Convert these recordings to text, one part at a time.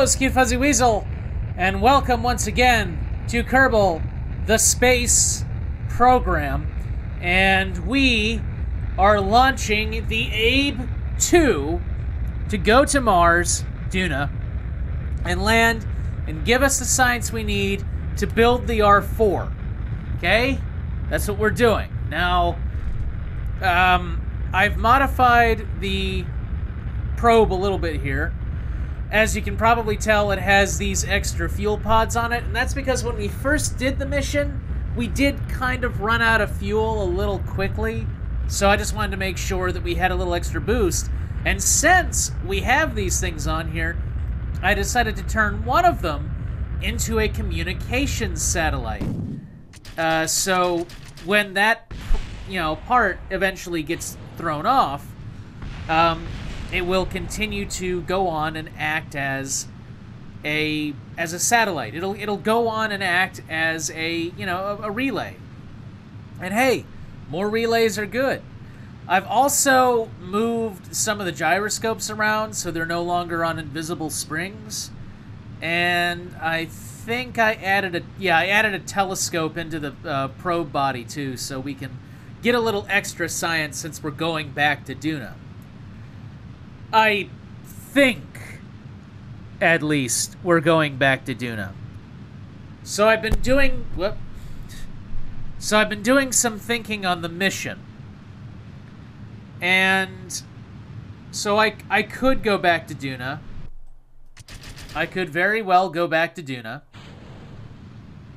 Hello, Cute Fuzzy Weasel, and welcome once again to Kerbal, the space program. And we are launching the Abe-2 to go to Mars, Duna, and land and give us the science we need to build the R4. Okay? That's what we're doing. Now, I've modified the probe a little bit here. As you can probably tell, it has these extra fuel pods on it, and that's because when we first did the mission, we did kind of run out of fuel a little quickly, so I just wanted to make sure that we had a little extra boost. And since we have these things on here, I decided to turn one of them into a communications satellite. So when that, part eventually gets thrown off, it will continue to go on and act as a satellite. It'll go on and act as a relay. And hey, more relays are good. I've also moved some of the gyroscopes around so they're no longer on invisible springs. And I think I added a telescope into the probe body too, so we can get a little extra science since we're going back to Duna. I think, at least, we're going back to Duna. So I've been doing some thinking on the mission. And so I could go back to Duna. I could very well go back to Duna.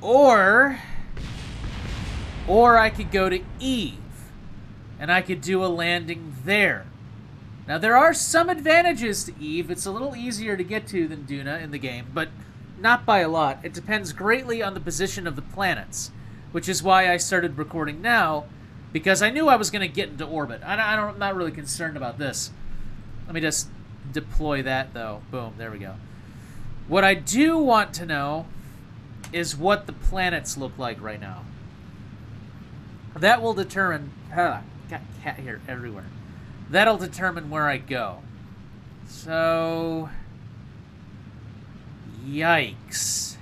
Or I could go to Eve, and I could do a landing there. Now, there are some advantages to Eve. It's a little easier to get to than Duna in the game, but not by a lot. It depends greatly on the position of the planets, which is why I started recording now, because I knew I was going to get into orbit. I'm not really concerned about this. Let me just deploy that, though. Boom, there we go. What I do want to know is what the planets look like right now. That will determine... got cat hair everywhere. That'll determine where I go. So... yikes.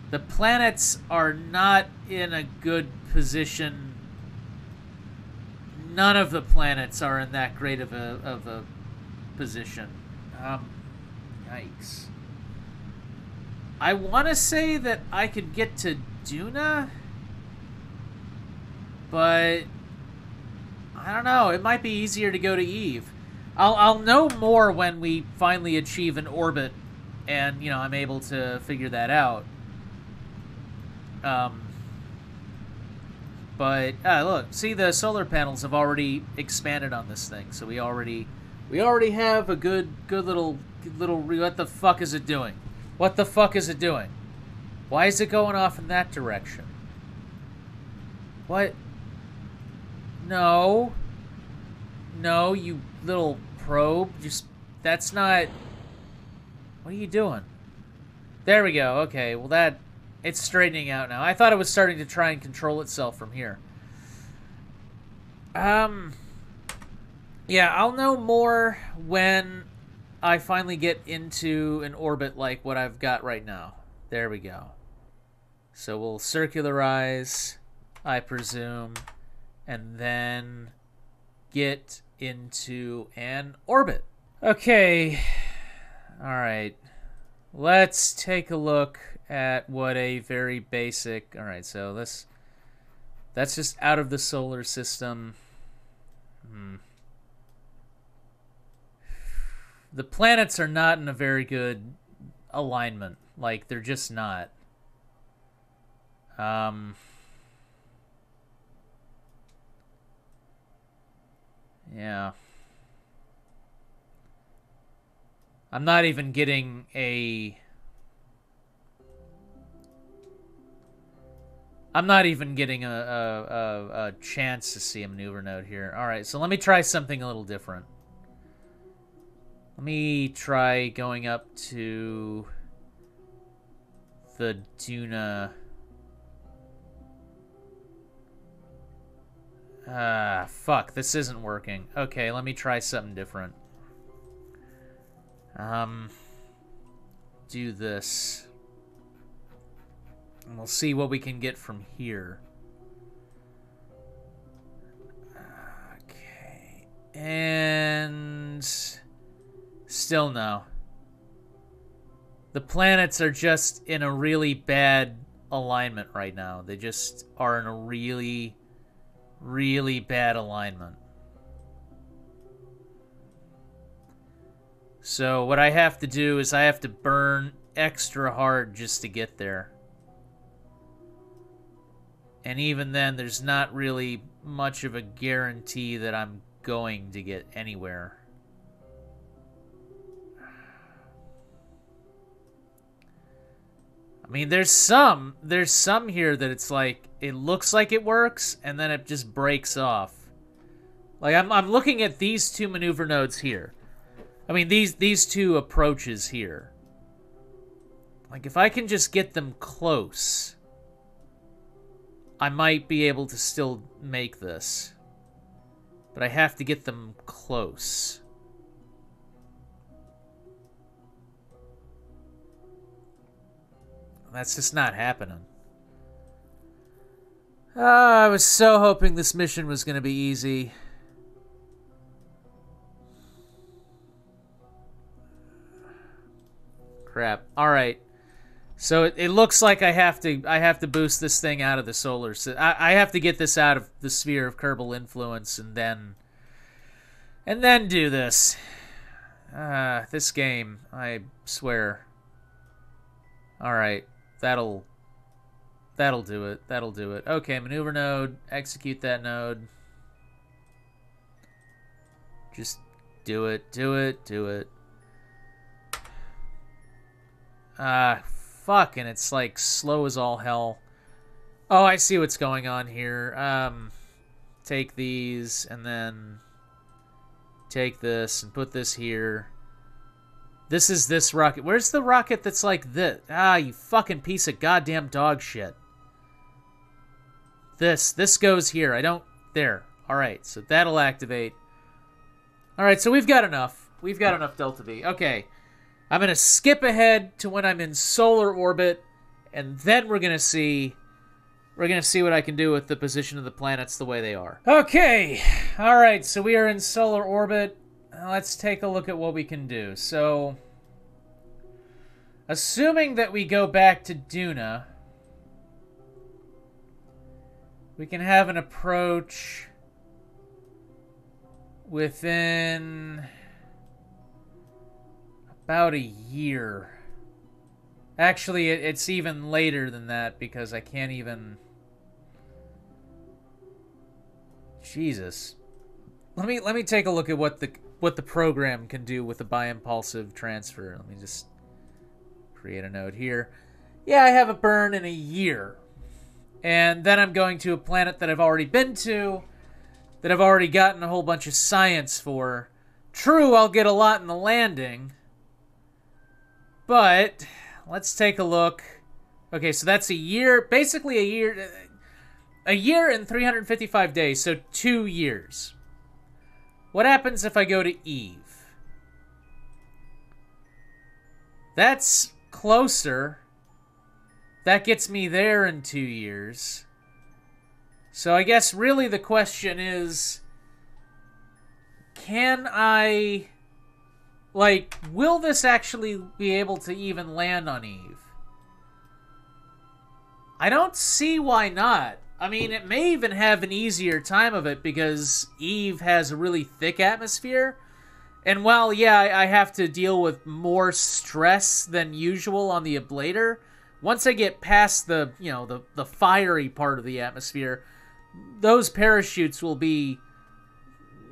The planets are not in a good position. None of the planets are in that great of a position. Yikes. I want to say that I could get to Duna, but I don't know. It might be easier to go to Eve. I'll know more when we finally achieve an orbit, and I'm able to figure that out. But look, see, the solar panels have already expanded on this thing, so we already have a good little. What the fuck is it doing? What the fuck is it doing? Why is it going off in that direction? What? No, you little probe. That's not... What are you doing? There we go. Okay, well it's straightening out now. I thought it was starting to try and control itself from here. Yeah, I'll know more when I finally get into an orbit like what I've got right now. There we go. So we'll circularize, I presume, and then get into an orbit. Okay. All right. Let's take a look at what a very basic... All right, so that's just out of the solar system. The planets are not in a very good alignment. Like, they're just not. Yeah. I'm not even getting a... chance to see a maneuver node here. Alright, so let me try something a little different. Let me try going up to the Duna... fuck, this isn't working. Okay, let me try something different. do this. And we'll see what we can get from here. Okay. And still no. The planets are just in a really bad alignment right now. They just are in a really, really bad alignment. So what I have to do is I have to burn extra hard just to get there. And even then, there's not really much of a guarantee that I'm going to get anywhere. I mean, there's some here that it's like, it looks like it works, and then it just breaks off. Like, I'm looking at these two maneuver nodes here. I mean, these two approaches here. Like, if I can just get them close, I might be able to still make this. But I have to get them close. That's just not happening. I was so hoping this mission was going to be easy. Crap. All right. So it looks like I have to boost this thing out of the solar system. I have to get this out of the sphere of Kerbal influence and then do this. This game, I swear. All right. That'll do it. That'll do it. Okay, maneuver node. Execute that node. Just do it. Do it. Do it. Fuck, and it's like slow as all hell. Oh, I see what's going on here. Take these and then take this and put this here. This is this rocket. Where's the rocket that's like this? Ah, you fucking piece of goddamn dog shit. This goes here. I don't... There. Alright, so that'll activate. Alright, so we've got enough. We've got enough Delta V. Okay. I'm going to skip ahead to when I'm in solar orbit, and then we're going to see... We're going to see what I can do with the position of the planets the way they are. Okay. Alright, so we are in solar orbit. Let's take a look at what we can do. So, assuming that we go back to Duna, we can have an approach within about a year. Actually, it's even later than that because I can't even... Jesus. Let me take a look at what the program can do with the bi-impulsive transfer. Let me just create a node here. Yeah, I have a burn in a year. And then I'm going to a planet that I've already been to, that I've already gotten a whole bunch of science for. True, I'll get a lot in the landing. But, let's take a look. Okay, so that's a year, basically a year and 355 days, so 2 years. What happens if I go to Eve? That's closer. That gets me there in 2 years. So I guess really the question is, can I... Like, will this actually be able to even land on Eve? I don't see why not. I mean, it may even have an easier time of it because Eve has a really thick atmosphere. And while, yeah, I have to deal with more stress than usual on the ablator, once I get past the, you know, the fiery part of the atmosphere, those parachutes will be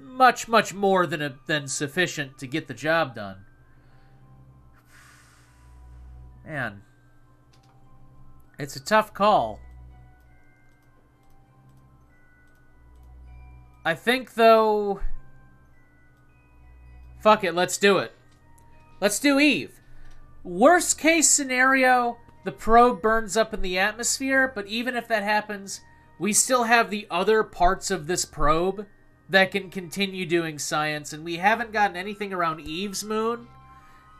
much, much more than sufficient to get the job done. Man. It's a tough call. I think, though... Fuck it, let's do it. Let's do Eve. Worst case scenario, the probe burns up in the atmosphere, but even if that happens, we still have the other parts of this probe that can continue doing science, and we haven't gotten anything around Eve's moon,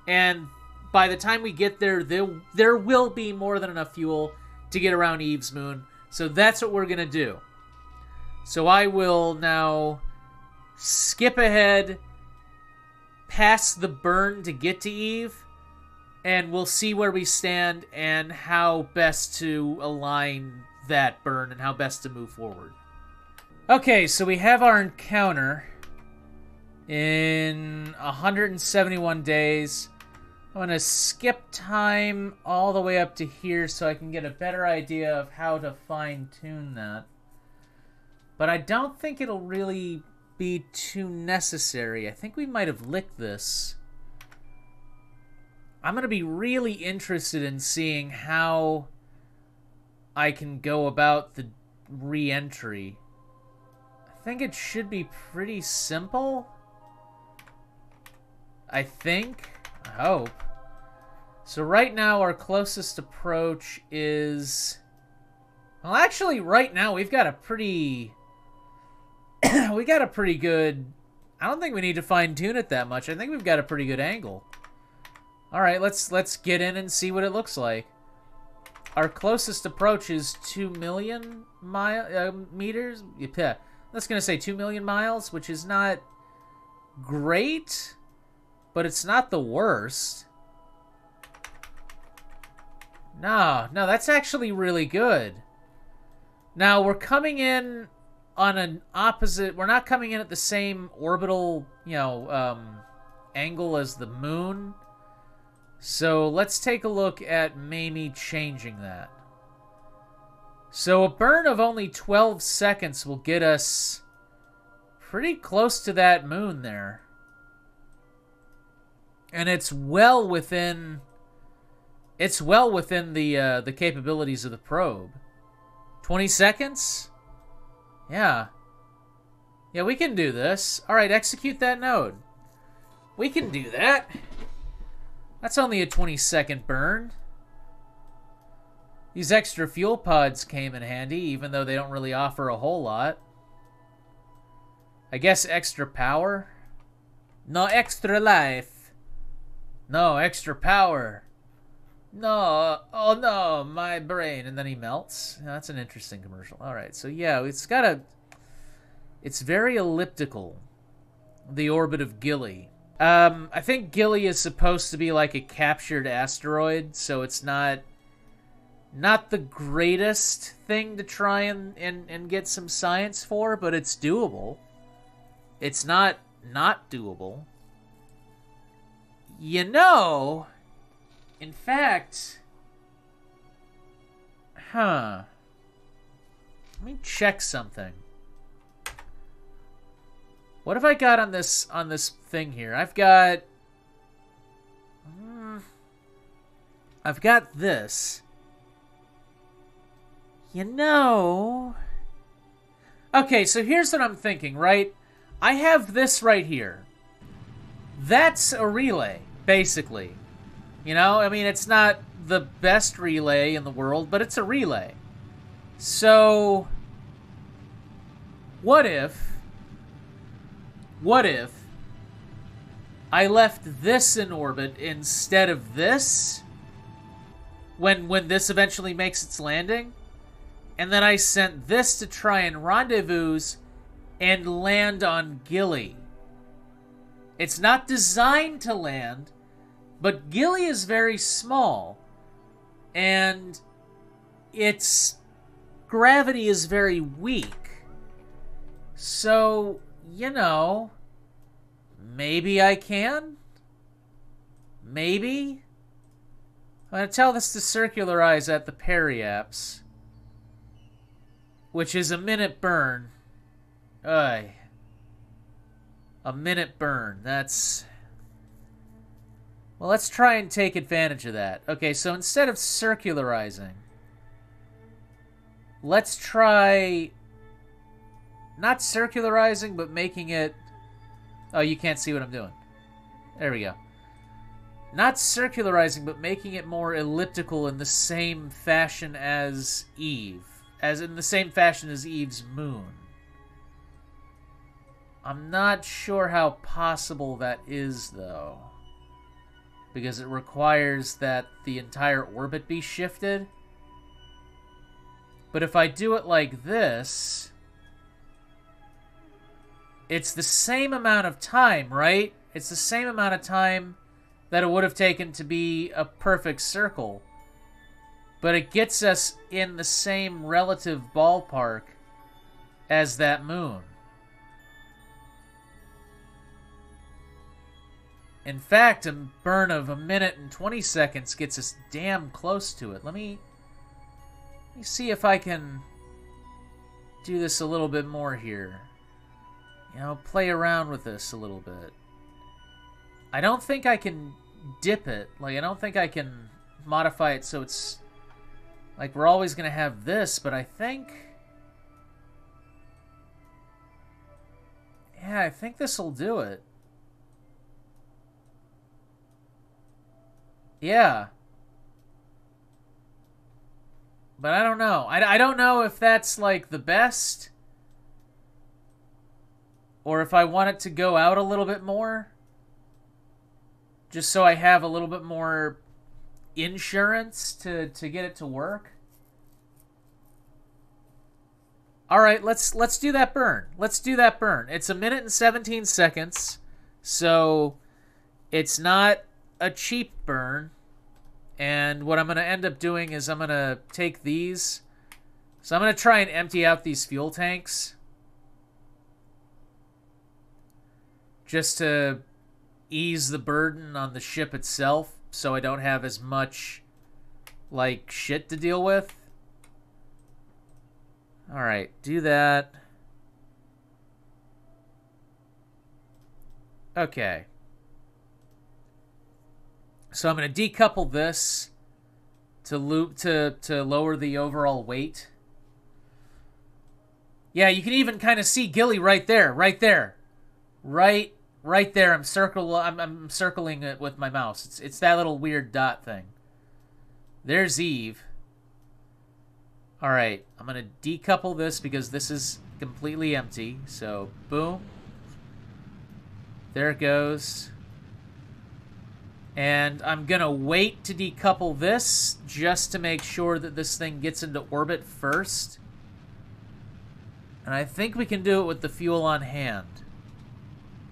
and by the time we get there, there will be more than enough fuel to get around Eve's moon. So that's what we're going to do. So I will now skip ahead past the burn to get to Eve, and we'll see where we stand and how best to align that burn and how best to move forward. Okay, so we have our encounter in 171 days. I'm going to skip time all the way up to here so I can get a better idea of how to fine-tune that. But I don't think it'll really be too necessary. I think we might have licked this. I'm going to be really interested in seeing how I can go about the re-entry. I think it should be pretty simple. I think. I hope. So right now our closest approach is... Well, actually, right now we've got a pretty... we got a pretty good... I don't think we need to fine-tune it that much. I think we've got a pretty good angle. Alright, let's get in and see what it looks like. Our closest approach is 2 million meters. Yeah, that's going to say 2 million miles, which is not great, but it's not the worst. No, that's actually really good. Now, we're coming in on an opposite... We're not coming in at the same orbital, angle as the moon. So let's take a look at maybe changing that. So a burn of only 12 seconds will get us pretty close to that moon there. And it's well within... It's well within the capabilities of the probe. 20 seconds? Yeah. Yeah, we can do this. Alright, execute that node. We can do that. That's only a 20-second burn. These extra fuel pods came in handy, even though they don't really offer a whole lot. I guess extra power? No extra life. No extra power. No, oh no, my brain. And then he melts. Yeah, that's an interesting commercial. Alright, so yeah, it's got a... It's very elliptical, the orbit of Gilly. I think Gilly is supposed to be like a captured asteroid, so it's not the greatest thing to try and get some science for, but it's doable. It's not doable. You know, in fact, let me check something. What have I got on this thing here? I've got this. You know... Okay, so here's what I'm thinking, right? I have this right here. That's a relay, basically. You know, I mean, it's not the best relay in the world, but it's a relay. So, what if I left this in orbit instead of this when this eventually makes its landing, and then I sent this to try and rendezvous and land on Gilly? It's not designed to land, but Gilly is very small, and its gravity is very weak. So, you know, maybe I can? Maybe? I'm going to tell this to circularize at the periapse, which is a minute burn. A minute burn. That's... Well, let's try and take advantage of that. Okay, so instead of circularizing, let's try... Not circularizing, but making it... Oh, you can't see what I'm doing. There we go. Not circularizing, but making it more elliptical in the same fashion as Eve. As in the same fashion as Eve's moon. I'm not sure how possible that is, though. because it requires that the entire orbit be shifted. But if I do it like this, it's the same amount of time, right? It's the same amount of time that it would have taken to be a perfect circle. But it gets us in the same relative ballpark as that moon. In fact, a burn of 1 minute and 20 seconds gets us damn close to it. Let me see if I can do this a little bit more here. You know, play around with this a little bit. I don't think I can dip it. Like, I don't think I can modify it so it's... Like, we're always going to have this, but I think... Yeah, I think this will do it. Yeah. But I don't know. I don't know if that's, like, the best. Or if I want it to go out a little bit more. Just so I have a little bit more insurance to get it to work. Alright, let's do that burn. Let's do that burn. It's 1 minute and 17 seconds. So, it's not a cheap burn. And what I'm going to end up doing is I'm going to take these. So I'm going to try and empty out these fuel tanks. Just to ease the burden on the ship itself. So I don't have as much, like, shit to deal with. Alright, do that. Okay. So I'm going to decouple this to lower the overall weight. Yeah, you can even kind of see Gilly right there, right there. Right there. I'm circling it with my mouse. It's that little weird dot thing. There's Eve. All right, I'm going to decouple this because this is completely empty. So, boom. There it goes. And I'm going to wait to decouple this just to make sure that this thing gets into orbit first. And I think we can do it with the fuel on hand.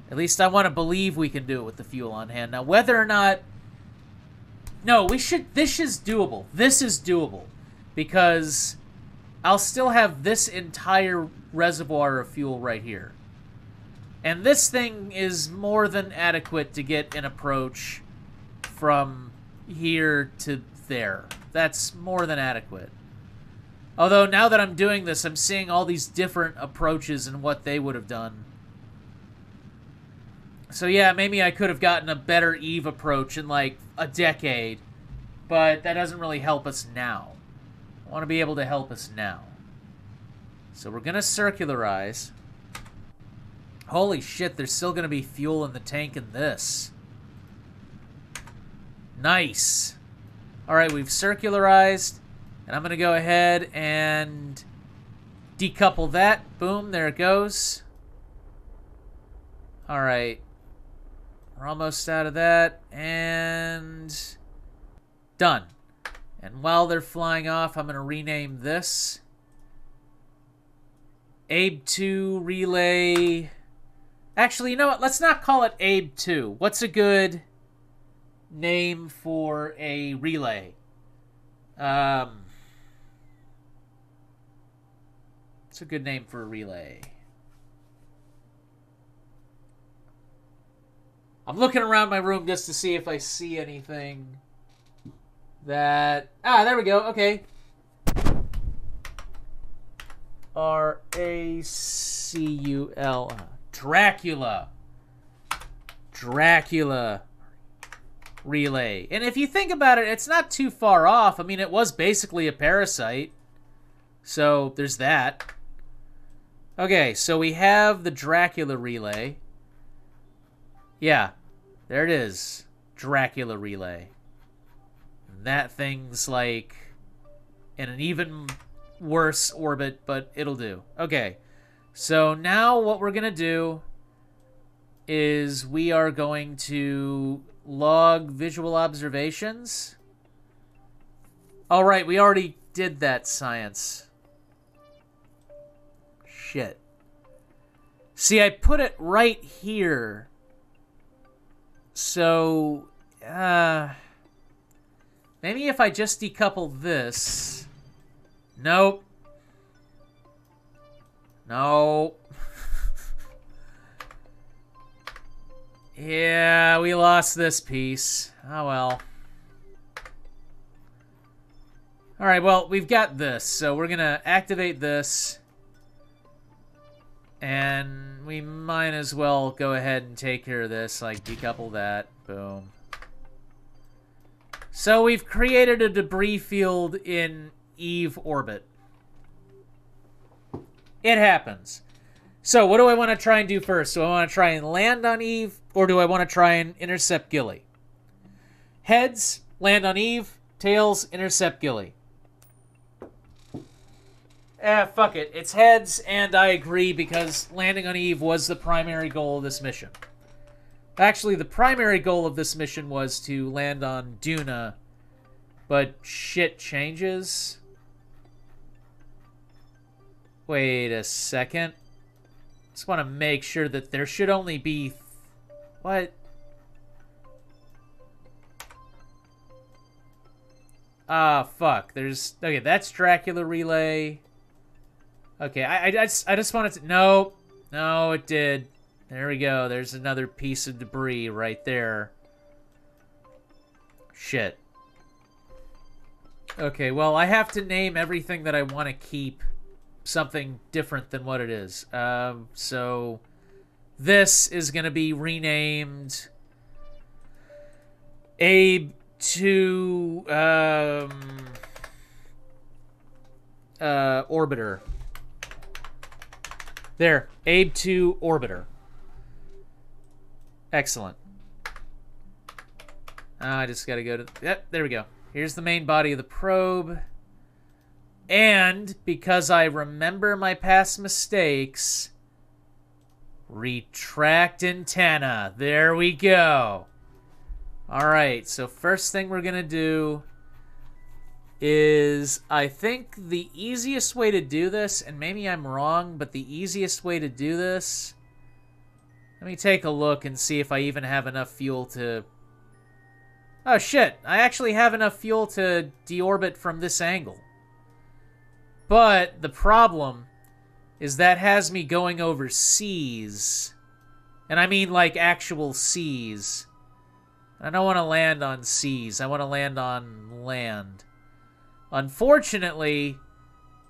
At least I want to believe we can do it with the fuel on hand. Now, whether or not... No, we should... This is doable. This is doable. Because I'll still have this entire reservoir of fuel right here. And this thing is more than adequate to get an approach from here to there. That's more than adequate. Although, now that I'm doing this, I'm seeing all these different approaches and what they would have done. So yeah, maybe I could have gotten a better Eve approach in like a decade, but that doesn't really help us now. I want to be able to help us now. So we're going to circularize. Holy shit, there's still going to be fuel in the tank in this. Nice. Alright, we've circularized, and I'm going to go ahead and decouple that. Boom, there it goes. Alright. We're almost out of that, and done. And while they're flying off, I'm going to rename this Abe2 Relay. Actually, you know what? Let's not call it Abe2. What's a good name for a relay? What's a good name for a relay? I'm looking around my room just to see if I see anything that... Ah, there we go. Okay. R-A-C-U-L. Dracula. Dracula relay. And if you think about it, it's not too far off. I mean, it was basically a parasite. So, there's that. Okay, so we have the Dracula relay. Yeah, there it is. Dracula relay. And that thing's like in an even worse orbit, but it'll do. Okay, so now what we're going to do is we are going to log visual observations. All right, we already did that science. Shit. See, I put it right here. So, maybe if I just decouple this. Nope. No. Yeah, we lost this piece. Oh well. Alright, well, we've got this, so we're gonna activate this. And we might as well go ahead and take care of this, like decouple that. Boom. So we've created a debris field in Eve orbit. It happens. So what do I want to try and do first? Do I want to try and land on Eve, or do I want to try and intercept Gilly? Heads, land on Eve. Tails, intercept Gilly. Fuck it. It's heads, and I agree, because landing on Eve was the primary goal of this mission. Actually, the primary goal of this mission was to land on Duna, but shit changes. Wait a second. Just want to make sure that there should only be... What? Ah, fuck. There's... Okay, that's Dracula Relay. Okay, I just wanted to... No. No, it did. There we go. There's another piece of debris right there. Shit. Okay, well, I have to name everything that I want to keep something different than what it is. So this is going to be renamed Abe to Orbiter. There, Abe to Orbiter. Excellent. I just got to go to... Yep, there we go. Here's the main body of the probe. And because I remember my past mistakes, retract antenna. There we go. All right, so first thing we're going to do is, I think the easiest way to do this, and maybe I'm wrong, but the easiest way to do this... Let me take a look and see if I even have enough fuel to... Oh, shit. I actually have enough fuel to deorbit from this angle. But the problem is that has me going over seas. And I mean, like, actual seas. I don't want to land on seas. I want to land on land. Unfortunately,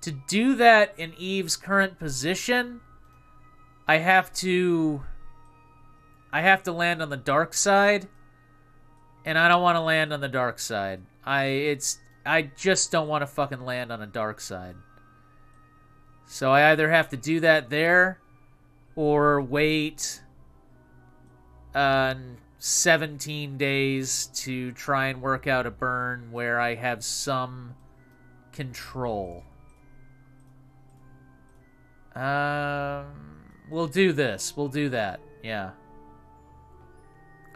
to do that in Eve's current position, I have to land on the dark side. And I don't want to land on the dark side. I just don't want to fucking land on a dark side. So I either have to do that there, or wait 17 days to try and work out a burn where I have some control. We'll do this. We'll do that. Yeah.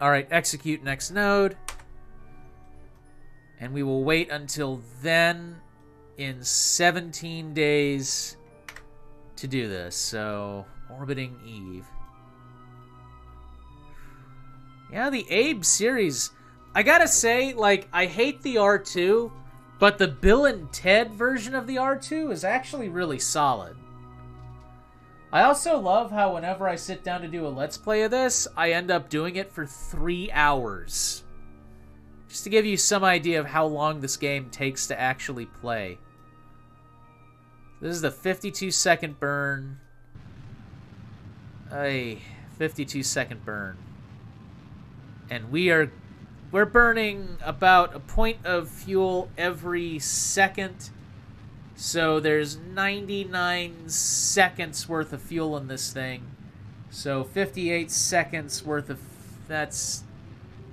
Alright, execute next node. And we will wait until then, in 17 days, to do this. So, orbiting Eve. Yeah, the Abe series. I gotta say, like, I hate the R2, but the Bill and Ted version of the R2 is actually really solid. I also love how whenever I sit down to do a Let's Play of this, I end up doing it for 3 hours. Just to give you some idea of how long this game takes to actually play. This is the 52-second burn. 52-second burn. And we're burning about a point of fuel every second. So there's 99 seconds worth of fuel in this thing. So 58 seconds worth of... That's...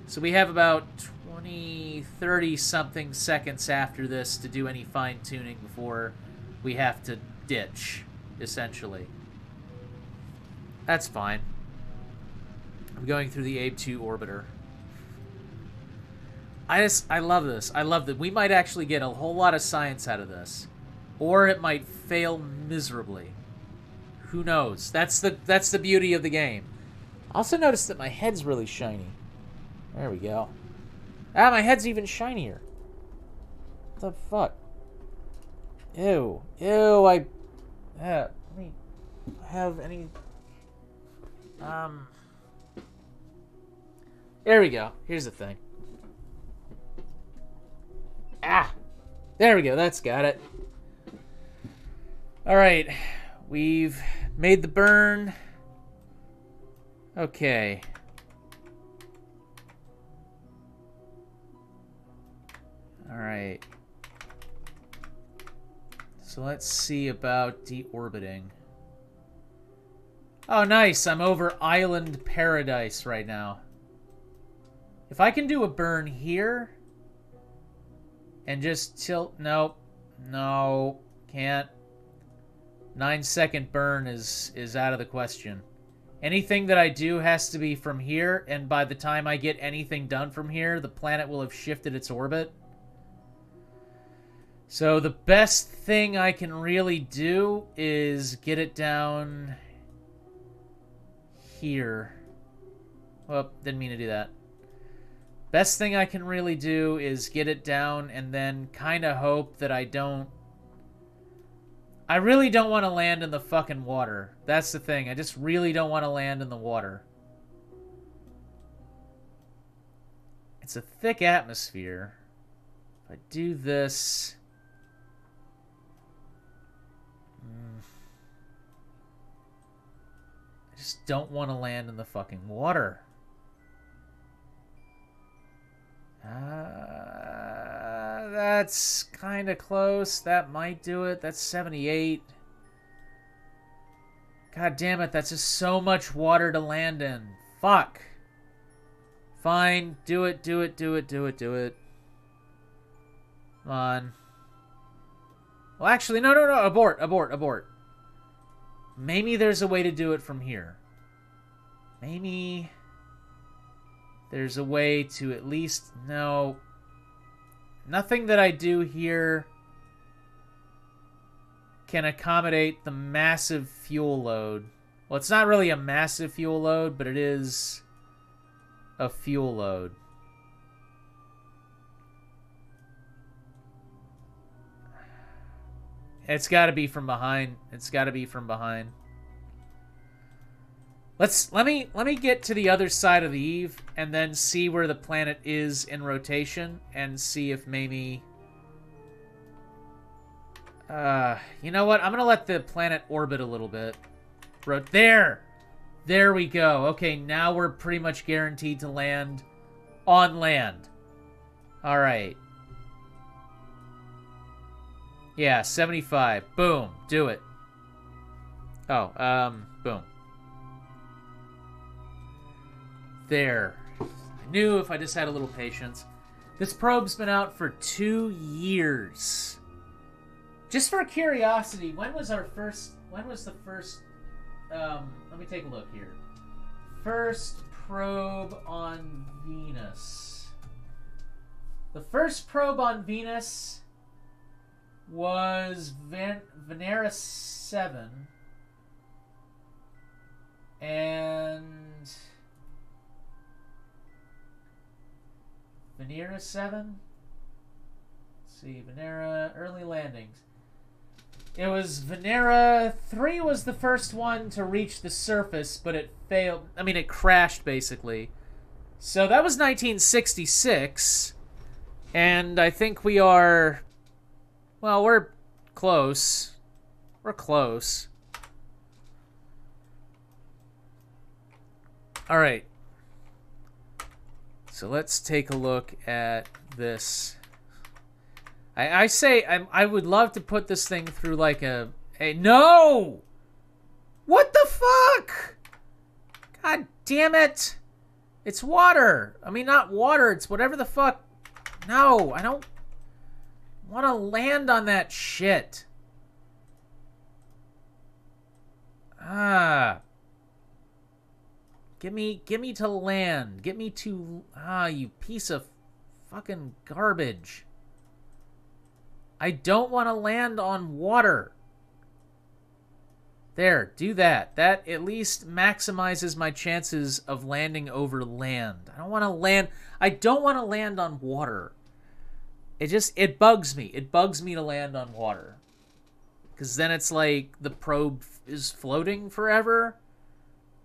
So we have about 20, 30 something seconds after this to do any fine-tuning before we have to ditch, essentially. That's fine. I'm going through the Abe 2 orbiter. I love this. I love that we might actually get a whole lot of science out of this, or it might fail miserably. Who knows? That's the beauty of the game. I also noticed that my head's really shiny. There we go. Ah, my head's even shinier. What the fuck? Ew. Ew, let me have any... There we go. Here's the thing. Ah! There we go. That's got it. Alright. We've made the burn. Okay. Alright. So let's see about deorbiting. Oh, nice. I'm over Island Paradise right now. If I can do a burn here and just tilt... Nope. No. Can't. 9-second burn is out of the question. Anything that I do has to be from here, and by the time I get anything done from here, the planet will have shifted its orbit. So the best thing I can really do is get it down here. Oh, didn't mean to do that. Best thing I can really do is get it down and then kind of hope that I don't... I really don't want to land in the fucking water. That's the thing. I just really don't want to land in the water. It's a thick atmosphere. If I do this... I just don't want to land in the fucking water. That's kind of close. That might do it. That's 78. God damn it. That's just so much water to land in. Fuck. Fine. Do it, do it, do it, do it, do it. Come on. Well, actually, no. Abort, abort, abort. Maybe there's a way to do it from here. Maybe there's a way to at least... No. Nothing that I do here can accommodate the massive fuel load. Well, it's not really a massive fuel load, but it is a fuel load. It's got to be from behind. It's got to be from behind. Let me get to the other side of the eve and then see where the planet is in rotation and see if maybe... you know what? I'm going to let the planet orbit a little bit. There! There we go. Okay, now we're pretty much guaranteed to land on land. Alright. Yeah, 75. Boom. Do it. Oh, boom. There. I knew if I just had a little patience. This probe's been out for 2 years. Just for curiosity, when was the first, let me take a look here. First probe on Venus. The first probe on Venus was Venera 7. And... Venera 7? Let's see, Venera, early landings. It was Venera 3 was the first one to reach the surface, but it failed. I mean, it crashed, basically. So that was 1966. And I think we are... Well, we're close. We're close. Alright. So let's take a look at this. I would love to put this thing through like a no! What the fuck? God damn it. It's water. I mean, not water. It's whatever the fuck. No, I don't want to land on that shit. Get me to land. Get me to... you piece of fucking garbage. I don't want to land on water. There, do that. That at least maximizes my chances of landing over land. I don't want to land... I don't want to land on water. It bugs me. It bugs me to land on water. Because then it's like the probe is floating forever.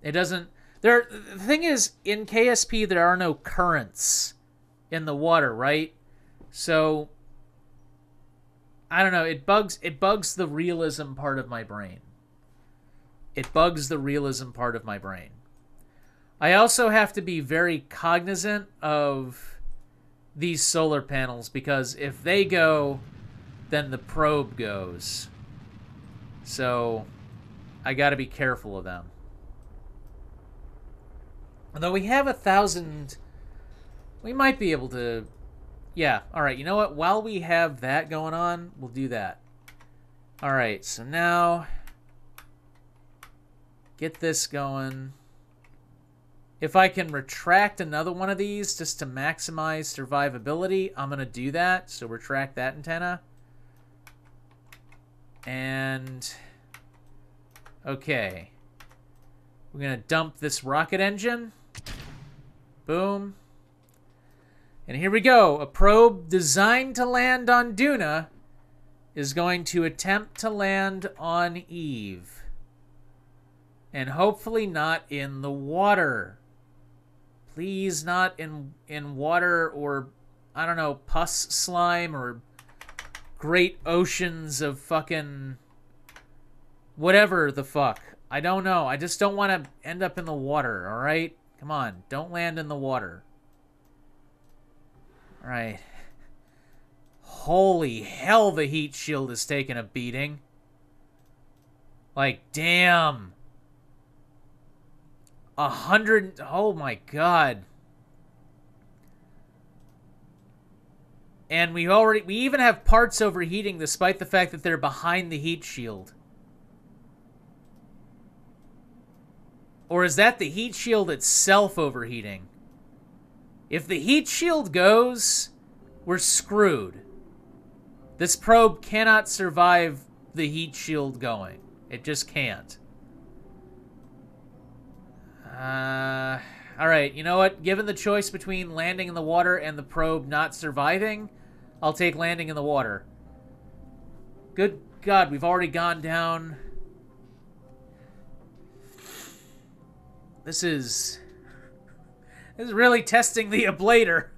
It doesn't... The thing is, in KSP, there are no currents in the water, right? So, I don't know. It bugs the realism part of my brain. It bugs the realism part of my brain. I also have to be very cognizant of these solar panels, because if they go, then the probe goes. So, I gotta be careful of them. Although we have 1,000... We might be able to... Yeah, alright, you know what? While we have that going on, we'll do that. Alright, so now... Get this going. If I can retract another one of these just to maximize survivability, I'm going to do that. So retract that antenna. And... Okay. We're going to dump this rocket engine. Boom. And here we go. A probe designed to land on Duna is going to attempt to land on Eve. And hopefully not in the water. Please not in water or, I don't know, pus slime or great oceans of fucking whatever the fuck. I don't know. I just don't want to end up in the water, alright? Come on, don't land in the water. Alright. Holy hell, the heat shield is taking a beating. Like, damn. 100... Oh my god. And we even have parts overheating despite the fact that they're behind the heat shield. Or is that the heat shield itself overheating? If the heat shield goes, we're screwed. This probe cannot survive the heat shield going. It just can't. Alright, you know what? Given the choice between landing in the water and the probe not surviving, I'll take landing in the water. Good God, we've already gone down. This is really testing the ablator.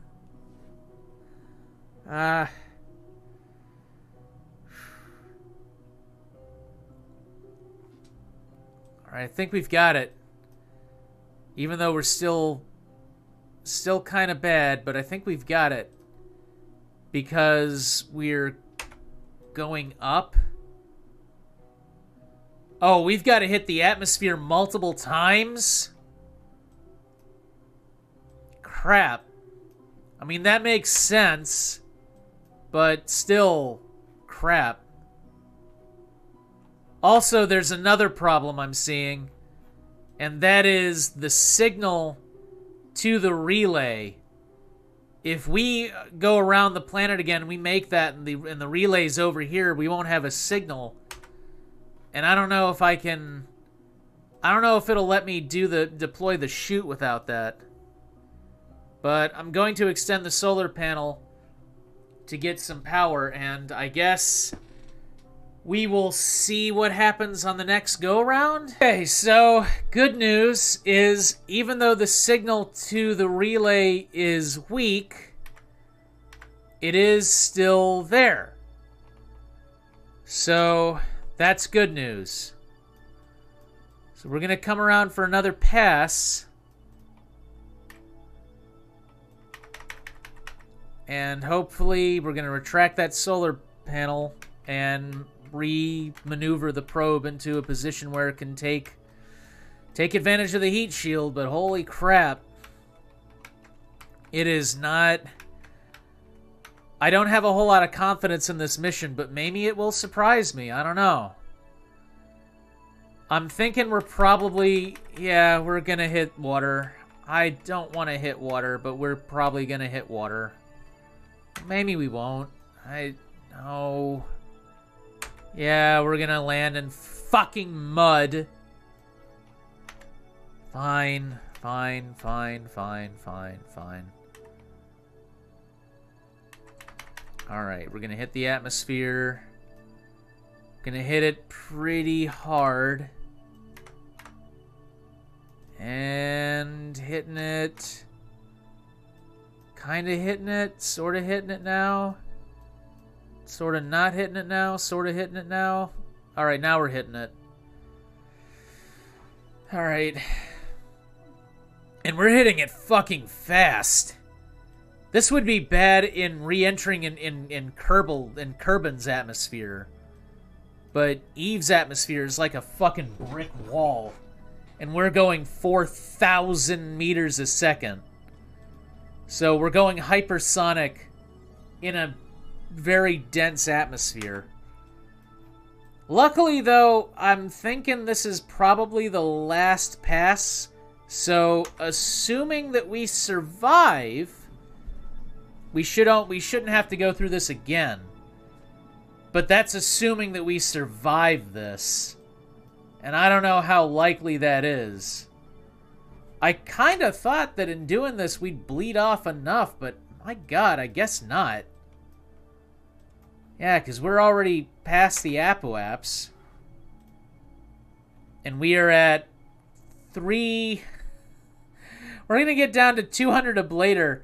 Alright, I think we've got it. Even though we're still kind of bad, but I think we've got it. Because we're going up. Oh, we've got to hit the atmosphere multiple times? Crap. I mean, that makes sense. But still, crap. Also, there's another problem I'm seeing. And that is the signal to the relay. If we go around the planet again, we make that, and the relay's over here, we won't have a signal. And I don't know if I can... I don't know if it'll let me deploy the chute without that. But I'm going to extend the solar panel to get some power, and I guess we will see what happens on the next go-around. Okay, so good news is even though the signal to the relay is weak, it is still there. So that's good news. So we're going to come around for another pass. And hopefully we're going to retract that solar panel and re-maneuver the probe into a position where it can take advantage of the heat shield, but holy crap. It is not... I don't have a whole lot of confidence in this mission, but maybe it will surprise me. I don't know. I'm thinking we're probably... Yeah, we're gonna hit water. I don't want to hit water, but we're probably gonna hit water. Maybe we won't. No. Yeah, we're gonna land in fucking mud. Fine. Alright, we're gonna hit the atmosphere. Gonna hit it pretty hard. And hitting it. Kinda hitting it. Sorta hitting it now. Sorta not hitting it now. Sorta hitting it now. Alright, now we're hitting it. Alright. And we're hitting it fucking fast. This would be bad in re-entering in Kerbin's atmosphere. But Eve's atmosphere is like a fucking brick wall. And we're going 4,000 meters a second. So we're going hypersonic in a very dense atmosphere. Luckily, though, I'm thinking this is probably the last pass. So, assuming that we survive, we shouldn't have to go through this again. But that's assuming that we survive this. And I don't know how likely that is. I kind of thought that in doing this we'd bleed off enough, but my god, I guess not. Yeah, because we're already past the apoaps. And we are at 3... We're going to get down to 200 ablator.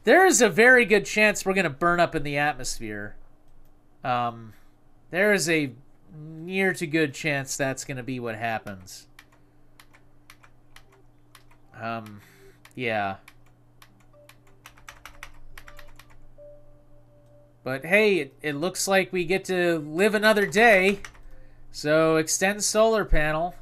There is a very good chance we're going to burn up in the atmosphere. There is a near to good chance that's going to be what happens. Yeah. But hey, it looks like we get to live another day. So extend solar panel.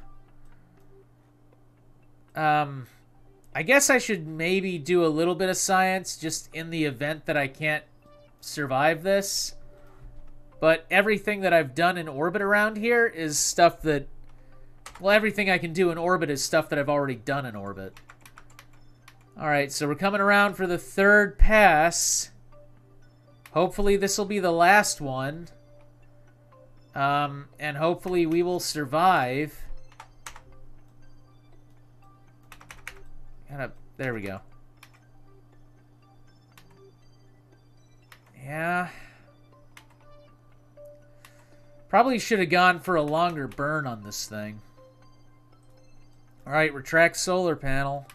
I guess I should maybe do a little bit of science just in the event that I can't survive this. But everything that I've done in orbit around here is stuff that... Well, everything I can do in orbit is stuff that I've already done in orbit. Alright, so we're coming around for the third pass. Hopefully this will be the last one. And hopefully we will survive. There we go. Yeah. Probably should have gone for a longer burn on this thing. Alright, retract solar panel.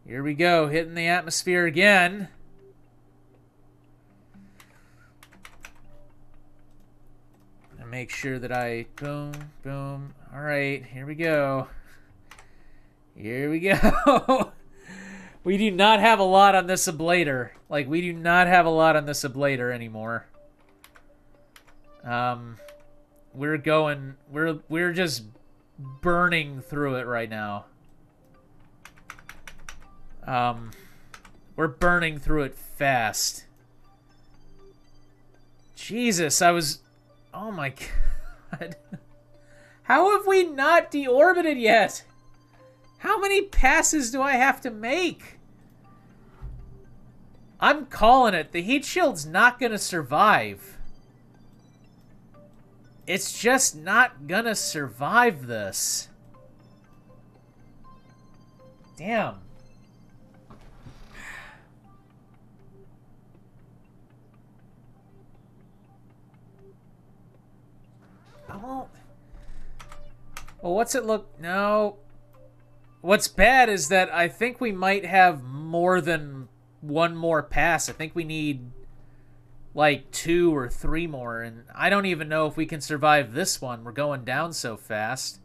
Here we go, hitting the atmosphere again. And make sure that I... Boom, boom. Alright, here we go. Here we go. We do not have a lot on this ablator. Like, we do not have a lot on this ablator anymore. We're just burning through it right now. We're burning through it fast. Jesus, oh my god. How have we not deorbited yet? How many passes do I have to make? I'm calling it. The heat shield's not gonna survive. It's just not gonna survive this. Damn. I won't. Well, what's it look? No. What's bad is that I think we might have more than one more pass. I think we need like 2 or 3 more, and I don't even know if we can survive this one. We're going down so fast.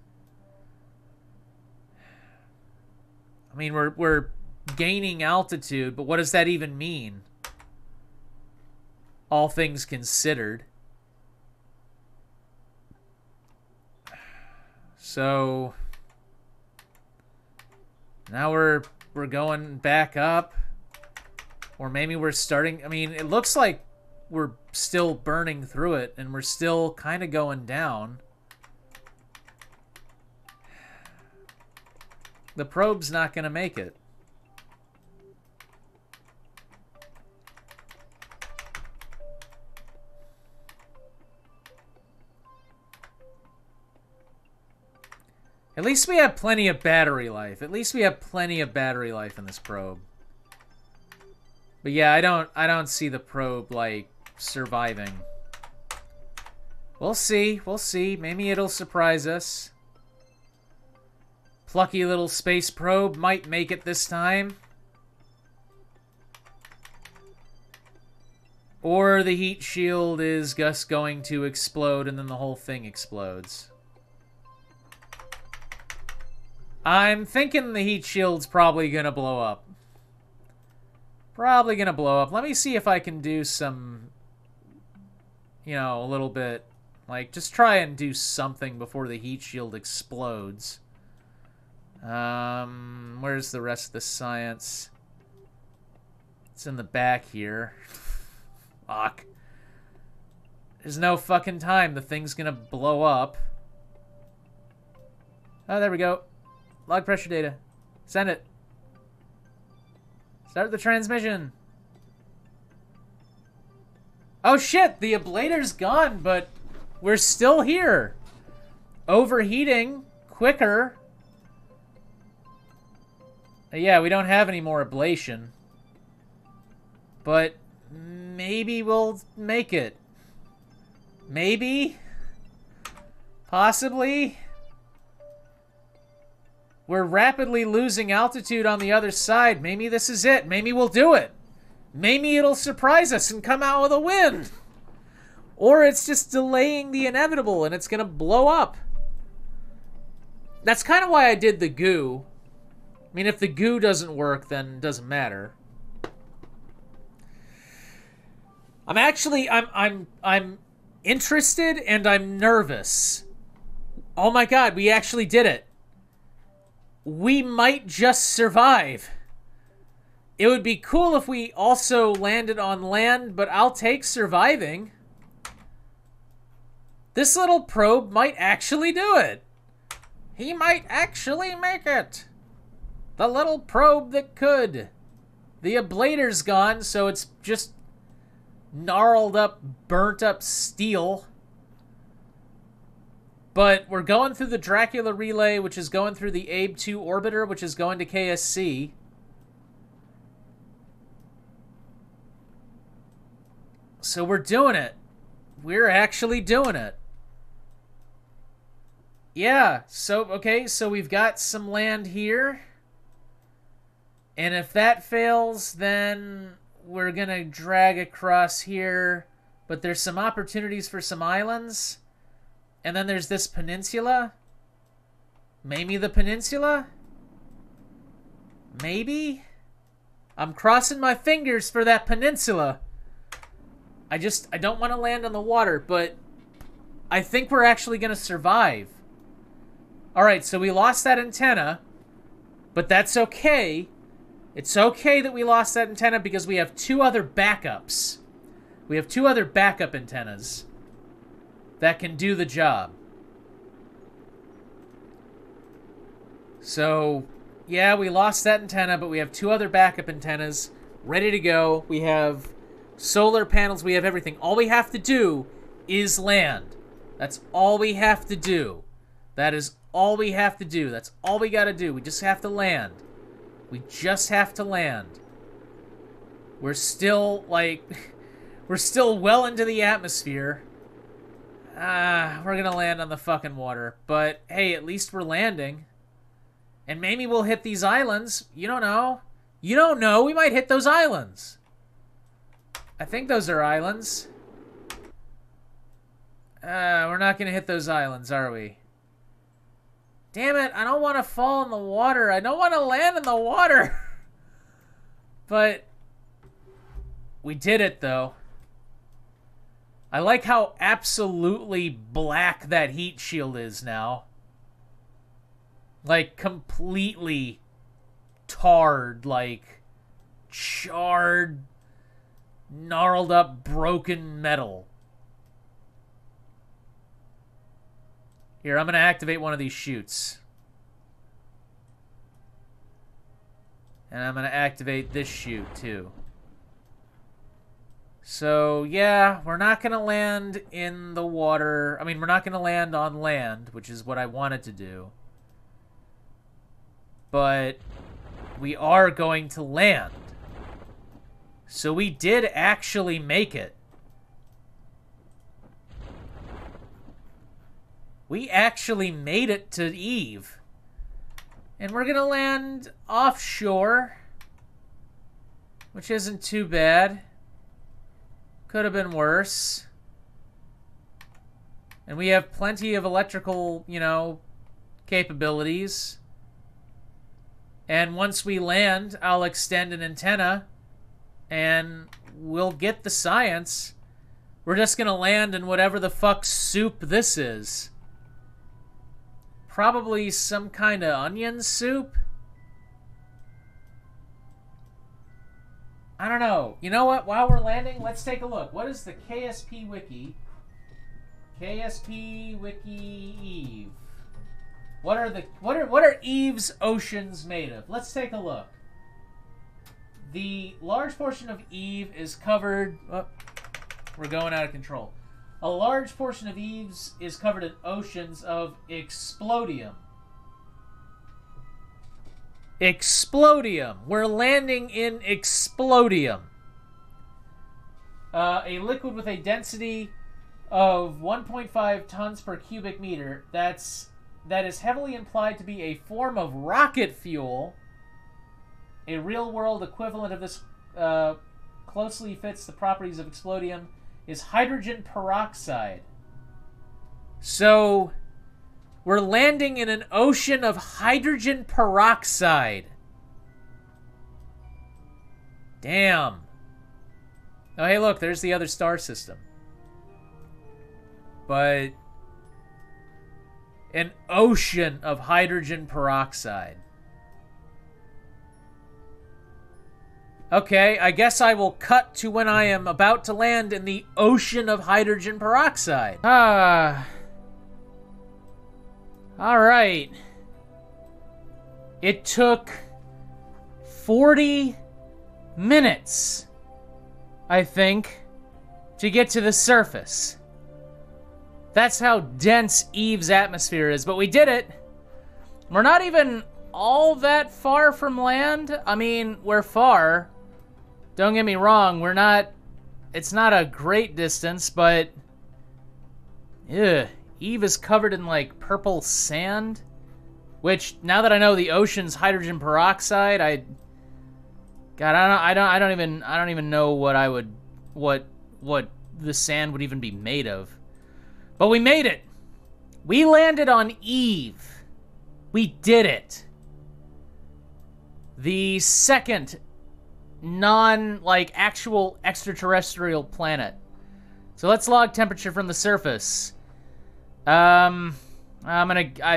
I mean, we're gaining altitude, but what does that even mean? All things considered. So now we're going back up, or maybe we're starting. I mean, it looks like we're still burning through it, and we're still kind of going down. The probe's not going to make it. At least we have plenty of battery life. At least we have plenty of battery life in this probe. But yeah, I don't see the probe, like, surviving. We'll see. We'll see. Maybe it'll surprise us. Plucky little space probe might make it this time. Or the heat shield is just going to explode and then the whole thing explodes. I'm thinking the heat shield's probably gonna blow up. Probably gonna blow up. Let me see if I can do some, you know, a little bit. Like, just try and do something before the heat shield explodes. Where's the rest of the science? It's in the back here. Fuck. There's no fucking time. The thing's gonna blow up. Oh, there we go. Log pressure data. Send it. Start the transmission. Oh shit, the ablator's gone, but we're still here. Overheating quicker. Yeah, we don't have any more ablation. But maybe we'll make it. Maybe? Possibly? We're rapidly losing altitude on the other side. Maybe this is it. Maybe we'll do it. Maybe it'll surprise us and come out with a win. Or it's just delaying the inevitable and it's gonna blow up. That's kind of why I did the goo. I mean, if the goo doesn't work, then it doesn't matter. I'm interested and I'm nervous. Oh my god, we actually did it. We might just survive. It would be cool if we also landed on land, but I'll take surviving. This little probe might actually do it. He might actually make it. The little probe that could. The ablator's gone, so it's just gnarled up, burnt up steel. But we're going through the Dracula relay, which is going through the Abe-2 orbiter, which is going to KSC. So we're doing it. We're actually doing it. Yeah, so, okay, so we've got some land here. And if that fails, then we're gonna drag across here. But there's some opportunities for some islands. And then there's this peninsula. Maybe the peninsula? Maybe? I'm crossing my fingers for that peninsula. I don't want to land on the water, but I think we're actually going to survive. Alright, so we lost that antenna, but that's okay. It's okay that we lost that antenna because we have two other backups. We have two other backup antennas that can do the job. So, yeah, we lost that antenna, but we have two other backup antennas ready to go. We have solar panels, we have everything. All we have to do is land. That's all we have to do. That is all we have to do. That's all we gotta do. We just have to land. We just have to land. We're still, like, we're still well into the atmosphere. We're gonna land on the fucking water. But, hey, at least we're landing. And maybe we'll hit these islands. You don't know. You don't know. We might hit those islands. I think those are islands. We're not gonna hit those islands, are we? Damn it, I don't want to fall in the water. I don't want to land in the water. But we did it, though. I like how absolutely black that heat shield is now. Like, completely tarred, like, charred, gnarled up, broken metal. Here, I'm going to activate one of these chutes. And I'm going to activate this chute, too. So, yeah, we're not going to land in the water. I mean, we're not going to land on land, which is what I wanted to do. but we are going to land. So we did actually make it. We actually made it to Eve. And we're gonna land offshore, which isn't too bad. Could have been worse. And we have plenty of electrical, you know, capabilities. And once we land, I'll extend an antenna and we'll get the science. We're just gonna land in whatever the fuck soup this is. Probably some kind of onion soup? I don't know. You know what? While we're landing, let's take a look. What is the KSP Wiki? KSP Wiki Eve. What are Eve's oceans made of? Let's take a look. The large portion of Eve is covered... Oh, we're going out of control. A large portion of Eve's is covered in oceans of explodium. Explodium. We're landing in explodium. A liquid with a density of 1.5 tons per cubic meter. That is heavily implied to be a form of rocket fuel. A real-world equivalent of this closely fits the properties of explodium is hydrogen peroxide. So, we're landing in an ocean of hydrogen peroxide. Damn. Oh, hey, look, there's the other star system. But an ocean of hydrogen peroxide. Okay, I guess I will cut to when I am about to land in the ocean of hydrogen peroxide. Alright. It took 40 minutes, I think, to get to the surface. That's how dense Eve's atmosphere is, but we did it. We're not even all that far from land. I mean, we're far. Don't get me wrong, we're not... It's not a great distance, but... Ugh. Eve is covered in, like, purple sand. Which, now that I know the ocean's hydrogen peroxide, God, I don't even know what the sand would even be made of. But we made it! We landed on Eve. We did it. The second actual extraterrestrial planet. So let's log temperature from the surface. I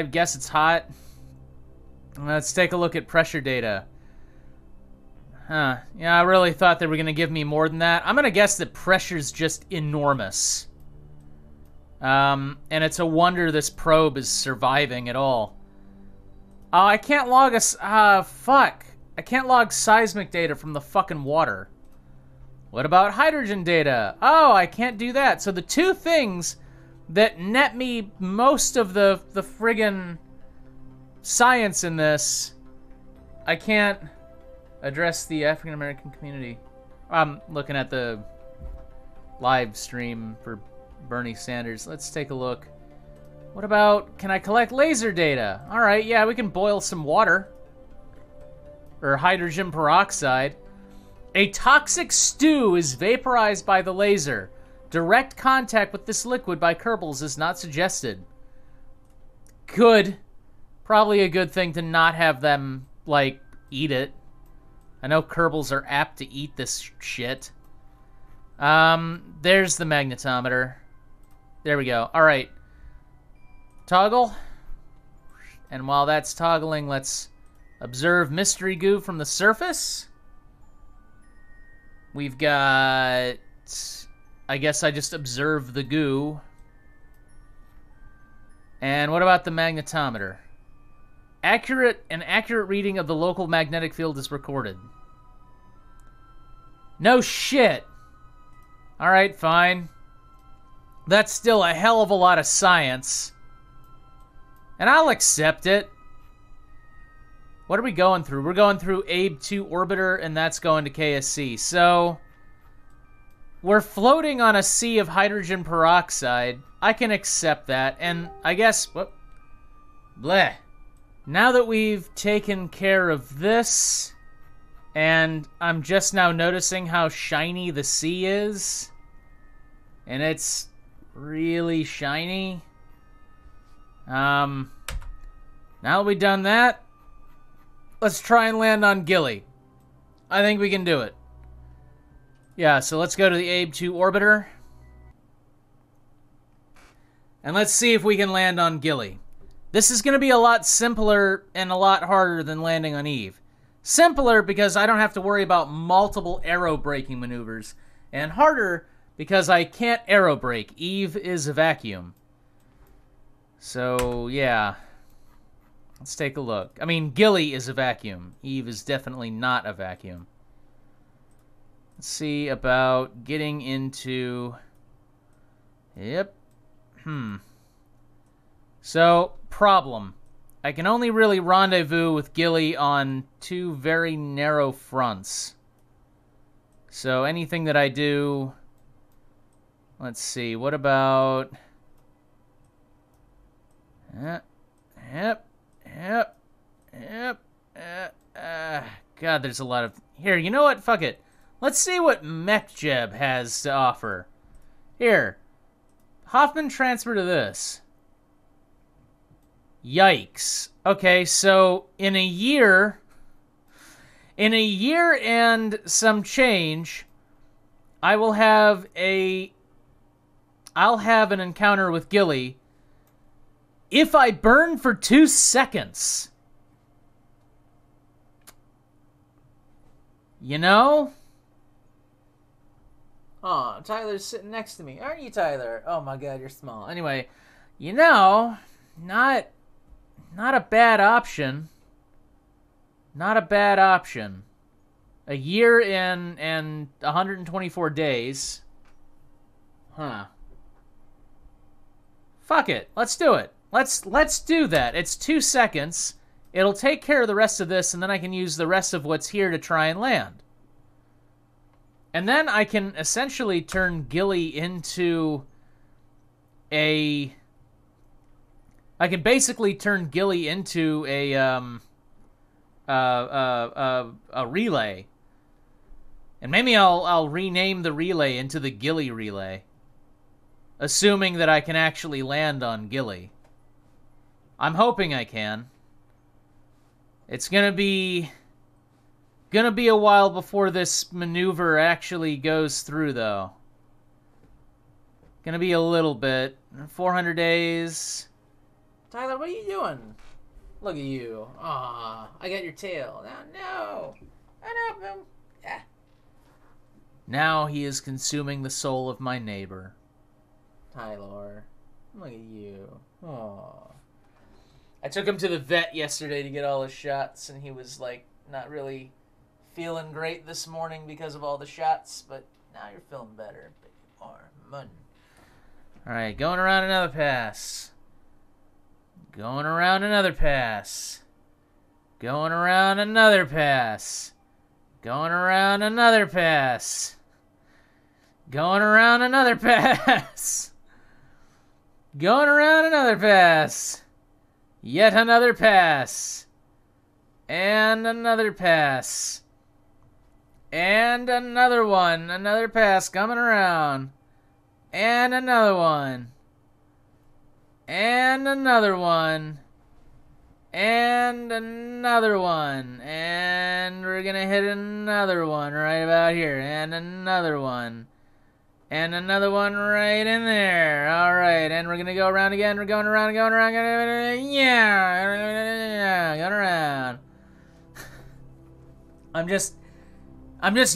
guess it's hot. Let's take a look at pressure data. Huh. Yeah, I really thought they were gonna give me more than that. I'm gonna guess that pressure's just enormous. And it's a wonder this probe is surviving at all. Oh, I can't log fuck. I can't log seismic data from the fucking water. What about hydrogen data? Oh, I can't do that. So the two things that net me most of the friggin' science in this, I can't address the African American community. I'm looking at the live stream for Bernie Sanders. Let's take a look. What about, can I collect laser data? All right, yeah, we can boil some water. Or hydrogen peroxide. A toxic stew is vaporized by the laser. Direct contact with this liquid by Kerbals is not suggested. Good. Probably a good thing to not have them, like, eat it. I know Kerbals are apt to eat this shit. There's the magnetometer. There we go. All right. Toggle. And while that's toggling, let's observe mystery goo from the surface. We've got... I guess I just observe the goo. And what about the magnetometer? An accurate reading of the local magnetic field is recorded. No shit. Alright, fine. That's still a hell of a lot of science. And I'll accept it. What are we going through? We're going through Abe 2 Orbiter, and that's going to KSC. So, we're floating on a sea of hydrogen peroxide. I can accept that, and I guess... Whoop, bleh. Now that we've taken care of this, and I'm just now noticing how shiny the sea is, and it's really shiny. Now that we've done that, let's try and land on Gilly. I think we can do it. Yeah, so let's go to the Abe 2 Orbiter. And let's see if we can land on Gilly. This is going to be a lot simpler and a lot harder than landing on Eve. Simpler because I don't have to worry about multiple aero braking maneuvers. And harder because I can't aero brake. Eve is a vacuum. So, yeah. Let's take a look. I mean, Gilly is a vacuum. Eve is definitely not a vacuum. Let's see about getting into... Yep. So, problem. I can only really rendezvous with Gilly on 2 very narrow fronts. So, anything that I do... Let's see, what about... Yep. God, there's a lot of... Here, you know what? Fuck it. Let's see what MechJeb has to offer. Here. Hoffman transfer to this. Yikes. Okay, so in a year and some change, I'll have an encounter with Gilly if I burn for 2 seconds. You know? Oh, Tyler's sitting next to me. Aren't you, Tyler? Oh my god, you're small. Anyway, you know, not a bad option. Not a bad option. A year and 124 days. Huh. Fuck it. Let's do it. Let's do that. It's 2 seconds. It'll take care of the rest of this, and then I can use the rest of what's here to try and land. And then I can essentially turn Gilly into a... I can basically turn Gilly into a relay. And maybe I'll rename the relay into the Gilly relay. Assuming that I can actually land on Gilly. I'm hoping I can. It's gonna be a while before this maneuver actually goes through, though. Gonna be a little bit. 400 days. Tyler, what are you doing? Look at you. Aw, I got your tail. No. I know. Yeah. Now he is consuming the soul of my neighbor. Tyler, look at you. Aw. I took him to the vet yesterday to get all his shots, and he was, like, not really feeling great this morning because of all the shots, but now you're feeling better. Big Armand. Alright, going around another pass. Going around another pass. Going around another pass. Going around another pass. Going around another pass. Going around another pass. Yet another pass. And another pass. And another one. Another pass coming around. And another one. And another one. And another one. And we're gonna hit another one right about here. And another one. And another one right in there. Alright, and we're gonna go around again. We're going around, going around, yeah. Going around. I'm just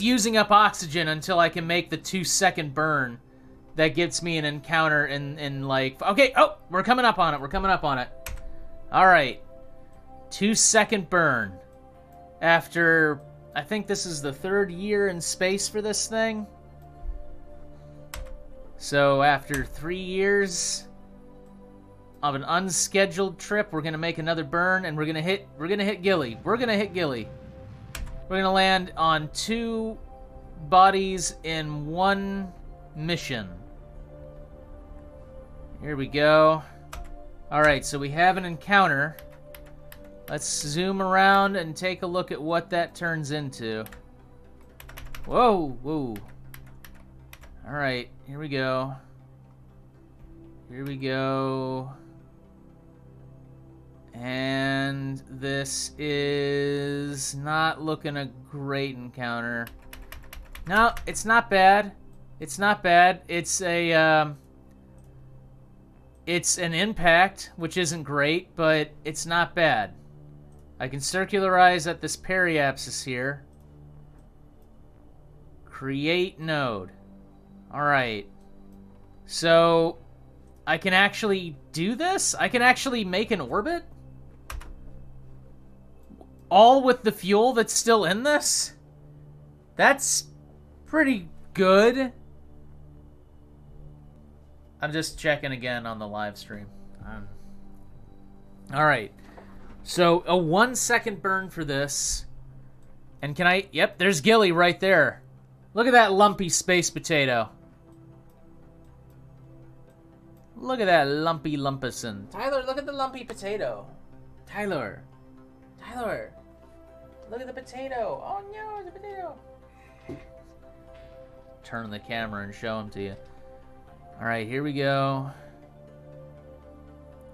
using up oxygen until I can make the 2-second burn. That gets me an encounter in like... Okay, oh, we're coming up on it. We're coming up on it. Alright. 2-second burn. After, I think this is the 3rd year in space for this thing. So after 3 years... of an unscheduled trip. We're gonna make another burn, and we're gonna hit Gilly. We're gonna hit Gilly. We're gonna land on 2 bodies in 1 mission. Here we go. Alright, so we have an encounter. Let's zoom around and take a look at what that turns into. Whoa, whoa. Alright, here we go. Here we go. And this is not looking a great encounter. No, it's not bad. It's not bad. It's a, it's an impact, which isn't great, but it's not bad. I can circularize at this periapsis here. Create node. Alright. So, I can actually do this? I can actually make an orbit? All with the fuel that's still in this? That's pretty good. I'm just checking again on the live stream. Alright. So, a 1-second burn for this. And can I... Yep, there's Gilly right there. Look at that lumpy space potato. Look at that lumpy lumpison. Tyler, look at the lumpy potato. Tyler. Tyler. Look at the potato. Oh no, it's a potato. Turn the camera and show him to you. Alright, here we go.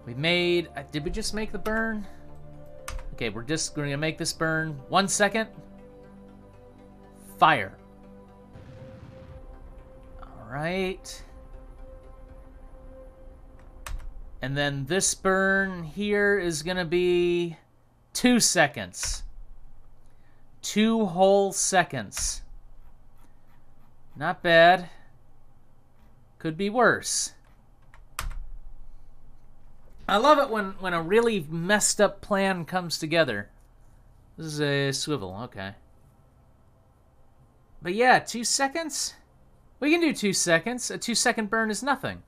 We made... Did we just make the burn? Okay, we're gonna make this burn. 1 second. Fire. Alright. And then this burn here is gonna be 2 seconds. 2 whole seconds. Not bad. Could be worse. I love it when a really messed up plan comes together. This is a swivel, okay. But yeah, 2 seconds? We can do 2 seconds. A 2-second burn is nothing.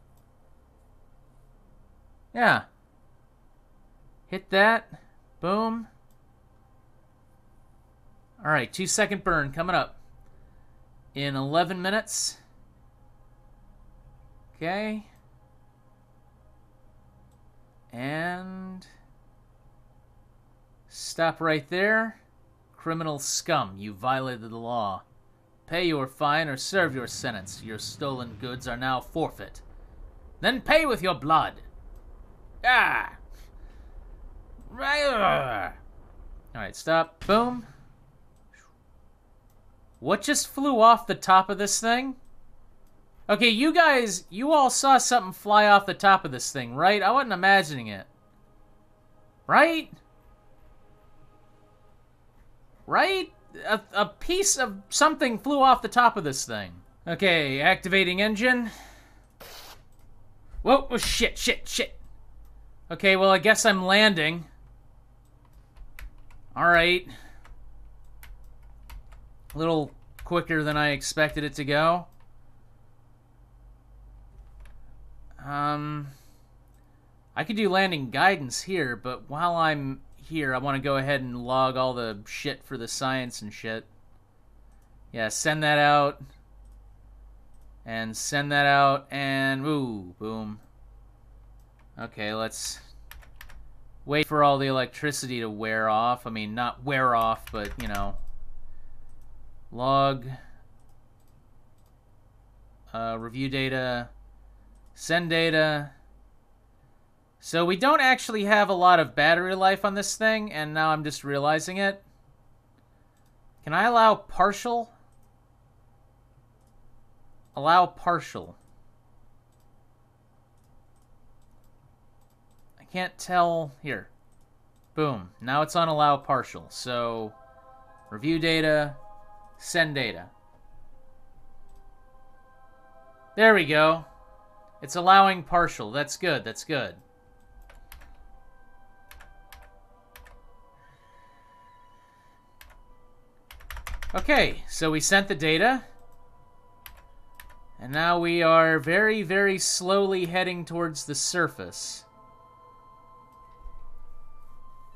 Yeah. Hit that. Boom. Alright, 2-second burn coming up. In 11 minutes. Okay. And... Stop right there. Criminal scum, you violated the law. Pay your fine or serve your sentence. Your stolen goods are now forfeit. Then pay with your blood. Ah! Alright, stop. Boom. What just flew off the top of this thing? Okay, you guys, you all saw something fly off the top of this thing, right? I wasn't imagining it. Right? Right? A piece of something flew off the top of this thing. Okay, activating engine. Whoa, oh, shit, shit, shit. Okay, well, I guess I'm landing. Alright. A little quicker than I expected it to go. I could do landing guidance here, but while I'm here, I want to go ahead and log all the shit for the science and shit. Yeah, send that out. And send that out, and ooh, boom. Okay, let's wait for all the electricity to wear off. I mean, not wear off, but, you know. Log. Review data. Send data. So we don't actually have a lot of battery life on this thing, and now I'm just realizing it. Can I allow partial? Allow partial. I can't tell. Here. Boom. Now it's on allow partial. So, review data, send data. There we go. It's allowing partial. That's good. That's good. Okay, so we sent the data. And now we are very, very slowly heading towards the surface.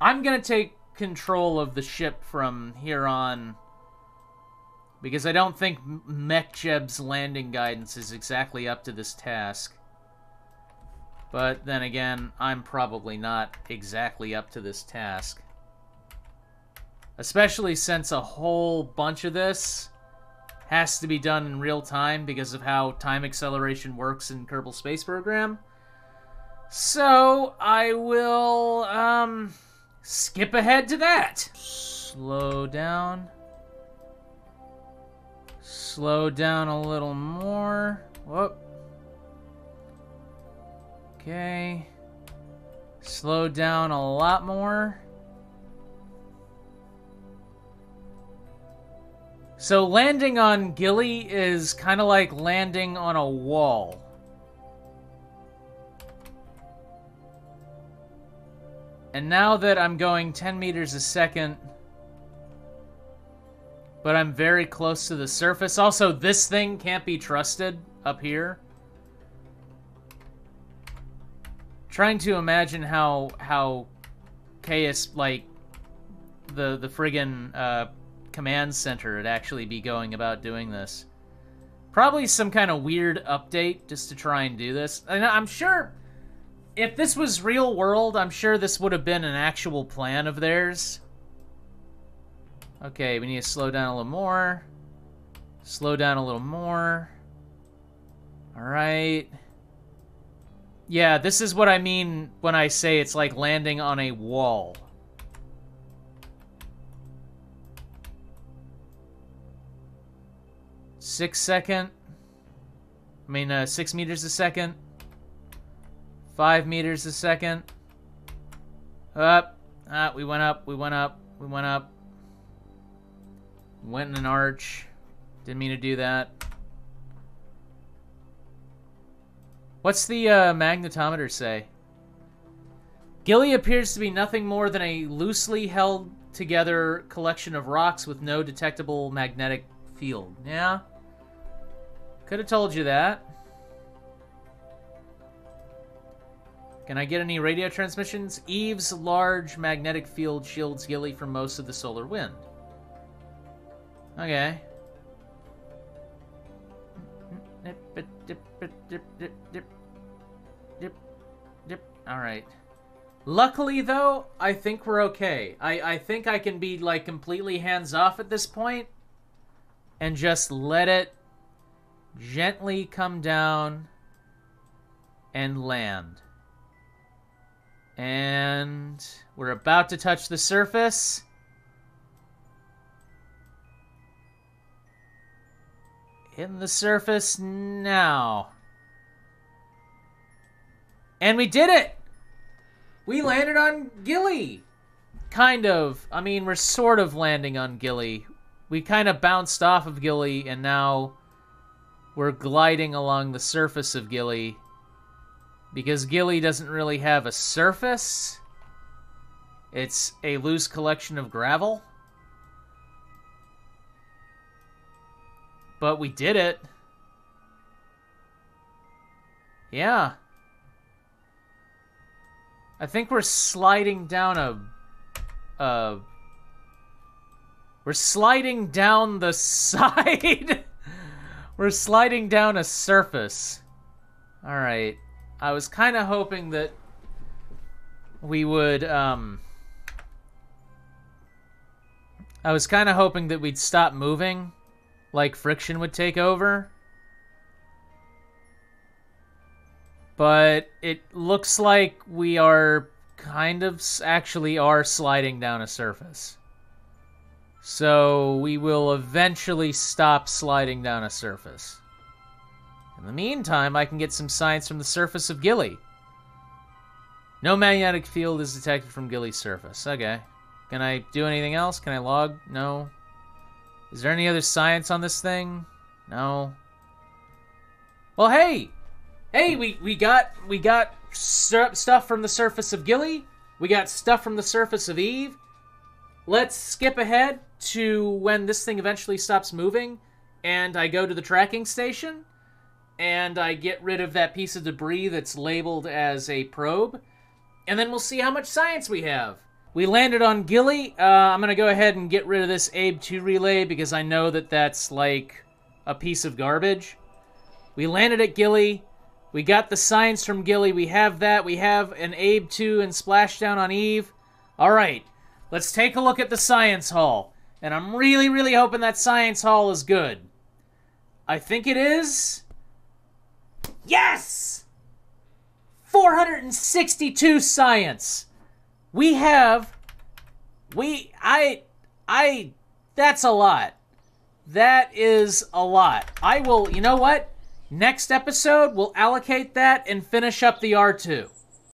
I'm gonna take control of the ship from here on, because I don't think MechJeb's landing guidance is exactly up to this task. But then again, I'm probably not exactly up to this task. Especially since a whole bunch of this has to be done in real time because of how time acceleration works in Kerbal Space Program. So, I will, skip ahead to that. Slow down. Slow down a little more. Whoop. Okay. Slow down a lot more. So landing on Gilly is kind of like landing on a wall. And now that I'm going 10 meters a second, but I'm very close to the surface. Also, this thing can't be trusted up here. Trying to imagine how chaos, like, the friggin' command center would actually be going about doing this. Probably some kind of weird update just to try and do this. And I'm sure if this was real world, I'm sure this would have been an actual plan of theirs. Okay, we need to slow down a little more. Slow down a little more. Alright. Yeah, this is what I mean when I say it's like landing on a wall. Six meters a second. 5 meters a second. Up. We went up, we went up, we went up. Went in an arch. Didn't mean to do that. What's the magnetometer say? Gilly appears to be nothing more than a loosely held together collection of rocks with no detectable magnetic field. Yeah? Could have told you that. Can I get any radio transmissions? Eve's large magnetic field shields Gilly from most of the solar wind. Okay. Alright. Luckily, though, I think we're okay. I think I can be, like, completely hands-off at this point and just let it gently come down and land. And we're about to touch the surface. Hitting the surface now. And we did it! We landed on Gilly! Kind of. I mean, we're sort of landing on Gilly. We kind of bounced off of Gilly, and now we're gliding along the surface of Gilly. Because Gilly doesn't really have a surface. It's a loose collection of gravel. But we did it. Yeah. I think we're sliding down we're sliding down the side. We're sliding down a surface. Alright. I was kind of hoping that we would, I was kind of hoping that we'd stop moving. Like friction would take over. But it looks like we are kind of actually are sliding down a surface. So we will eventually stop sliding down a surface. In the meantime, I can get some science from the surface of Gilly. No magnetic field is detected from Gilly's surface. Okay. Can I do anything else? Can I log? No. Is there any other science on this thing? No. Well, hey! Hey, we got stuff from the surface of Gilly. We got stuff from the surface of Eve. Let's skip ahead to when this thing eventually stops moving, and I go to the tracking station, and I get rid of that piece of debris that's labeled as a probe, and then we'll see how much science we have. We landed on Gilly. I'm going to go ahead and get rid of this Abe 2 relay because I know that that's like a piece of garbage. We landed at Gilly. We got the science from Gilly. We have that. We have an Abe 2 and Splashdown on Eve. All right, let's take a look at the science hall. And I'm really, really hoping that science hall is good. I think it is. Yes! 462 science. We have... That's a lot. That is a lot. I will... You know what? Next episode, we'll allocate that and finish up the R2.